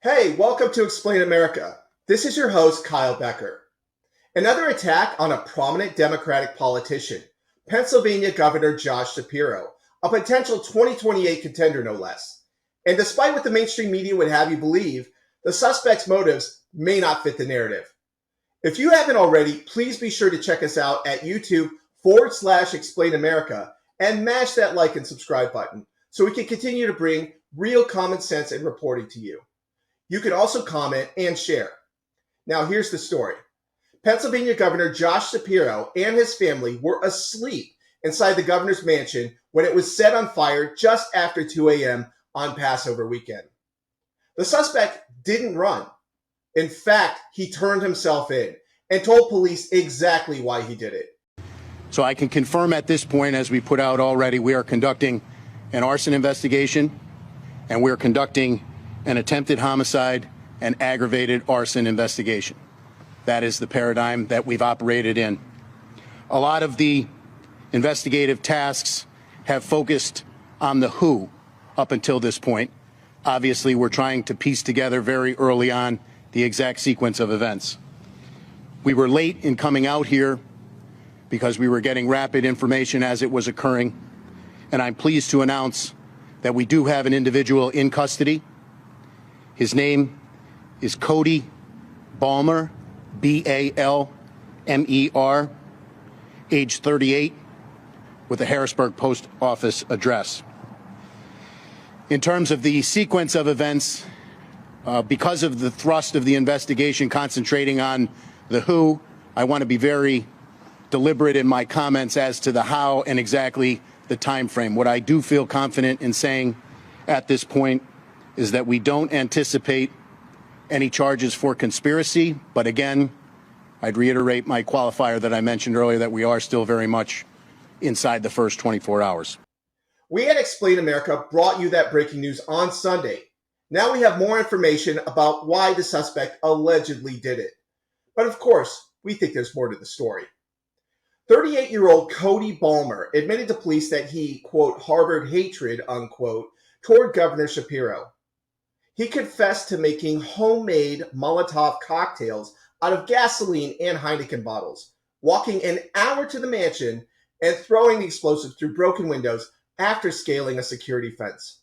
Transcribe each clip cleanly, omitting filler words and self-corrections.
Hey, welcome to Explain America. This is your host, Kyle Becker. Another attack on a prominent Democratic politician, Pennsylvania Governor Josh Shapiro, a potential 2028 contender no less. And despite what the mainstream media would have you believe, the suspect's motives may not fit the narrative. If you haven't already, please be sure to check us out at YouTube/Explain America and mash that like and subscribe button so we can continue to bring real common sense and reporting to you. You can also comment and share. Now here's the story. Pennsylvania Governor Josh Shapiro and his family were asleep inside the governor's mansion when it was set on fire just after 2 a.m. on Passover weekend. The suspect didn't run. In fact, he turned himself in and told police exactly why he did it. So I can confirm at this point, as we put out already, we are conducting an arson investigation and we're conducting an attempted homicide and aggravated arson investigation. That is the paradigm that we've operated in. A lot of the investigative tasks have focused on the who up until this point. Obviously, we're trying to piece together very early on the exact sequence of events. We were late in coming out here because we were getting rapid information as it was occurring, and I'm pleased to announce that we do have an individual in custody. His name is Cody Balmer, B-A-L-M-E-R, age 38, with a Harrisburg Post Office address. In terms of the sequence of events, because of the thrust of the investigation concentrating on the who, I want to be very deliberate in my comments as to the how and exactly the time frame. What I do feel confident in saying at this point is that we don't anticipate any charges for conspiracy, but again, I'd reiterate my qualifier that I mentioned earlier, that we are still very much inside the first 24 hours. We at Explain America brought you that breaking news on Sunday. Now we have more information about why the suspect allegedly did it. But of course, we think there's more to the story. 38-year-old Cody Balmer admitted to police that he, quote, harbored hatred, unquote, toward Governor Shapiro. He confessed to making homemade Molotov cocktails out of gasoline and Heineken bottles, walking an hour to the mansion and throwing the explosives through broken windows after scaling a security fence.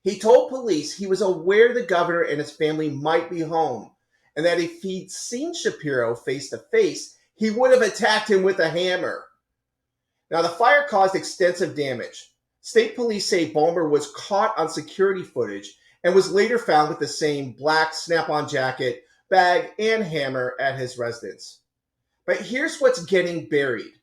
He told police he was aware the governor and his family might be home, and that if he'd seen Shapiro face to face, he would have attacked him with a hammer. Now, the fire caused extensive damage. State police say Balmer was caught on security footage and was later found with the same black snap-on jacket, bag, and hammer at his residence. But here's what's getting buried.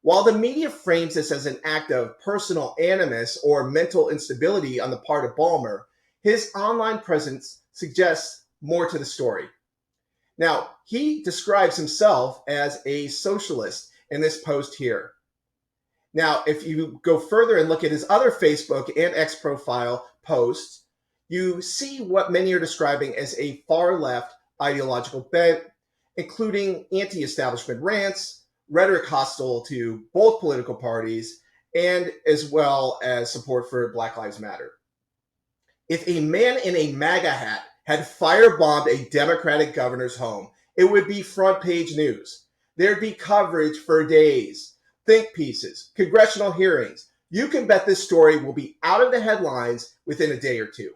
While the media frames this as an act of personal animus or mental instability on the part of Balmer, his online presence suggests more to the story. Now, he describes himself as a socialist in this post here. Now, if you go further and look at his other Facebook and X profile posts, you see what many are describing as a far-left ideological bent, including anti-establishment rants, rhetoric hostile to both political parties, and as well as support for Black Lives Matter. If a man in a MAGA hat had firebombed a Democratic governor's home, it would be front page news. There'd be coverage for days, think pieces, congressional hearings. You can bet this story will be out of the headlines within a day or two.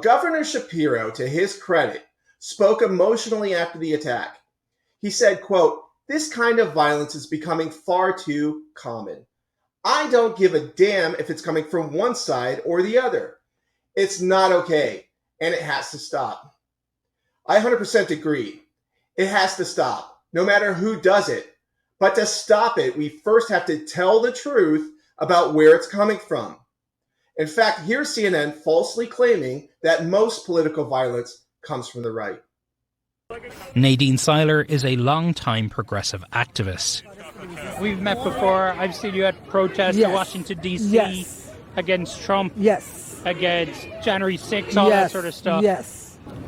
Governor Shapiro, to his credit, spoke emotionally after the attack. He said, quote, "This kind of violence is becoming far too common. I don't give a damn if it's coming from one side or the other. It's not okay, and it has to stop." I 100% agree. It has to stop, no matter who does it. But to stop it, we first have to tell the truth about where it's coming from. In fact, here's CNN falsely claiming that most political violence comes from the right. Nadine Seiler is a long-time progressive activist. We've met before. I've seen you at protests in Washington, D.C. Against Trump. Against January 6th, all that sort of stuff.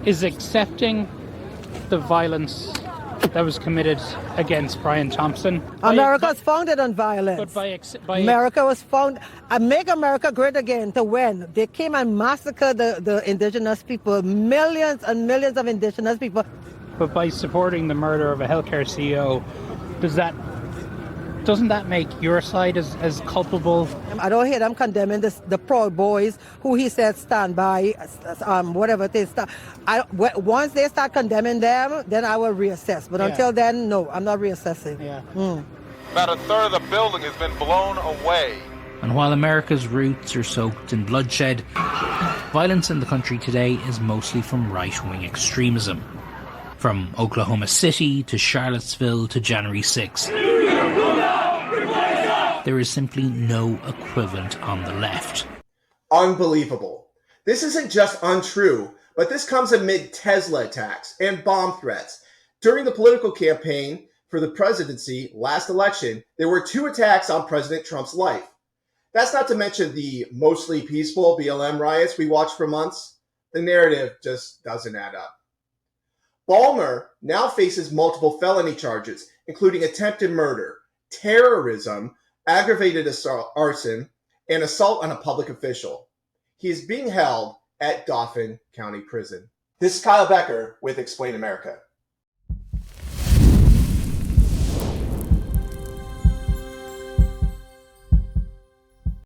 Is accepting the violence that was committed against Brian Thompson. America was founded on violence. But America was founded. Make America great again to when? They came and massacred the indigenous people, millions and millions of indigenous people. But by supporting the murder of a healthcare CEO, doesn't that make your side as culpable? I don't hear them condemning the Proud Boys, who he said stand by, whatever they start. Once they start condemning them, then I will reassess. But until then, no, I'm not reassessing. About a third of the building has been blown away. And while America's roots are soaked in bloodshed, violence in the country today is mostly from right-wing extremism. From Oklahoma City to Charlottesville to January 6th. There is simply no equivalent on the left. Unbelievable. This isn't just untrue, but this comes amid Tesla attacks and bomb threats. During the political campaign for the presidency last election, there were 2 attacks on President Trump's life. That's not to mention the mostly peaceful BLM riots we watched for months. The narrative just doesn't add up. Ballmer now faces multiple felony charges, including attempted murder, terrorism, aggravated arson, and assault on a public official. He is being held at Dauphin County Prison. This is Kyle Becker with Explain America.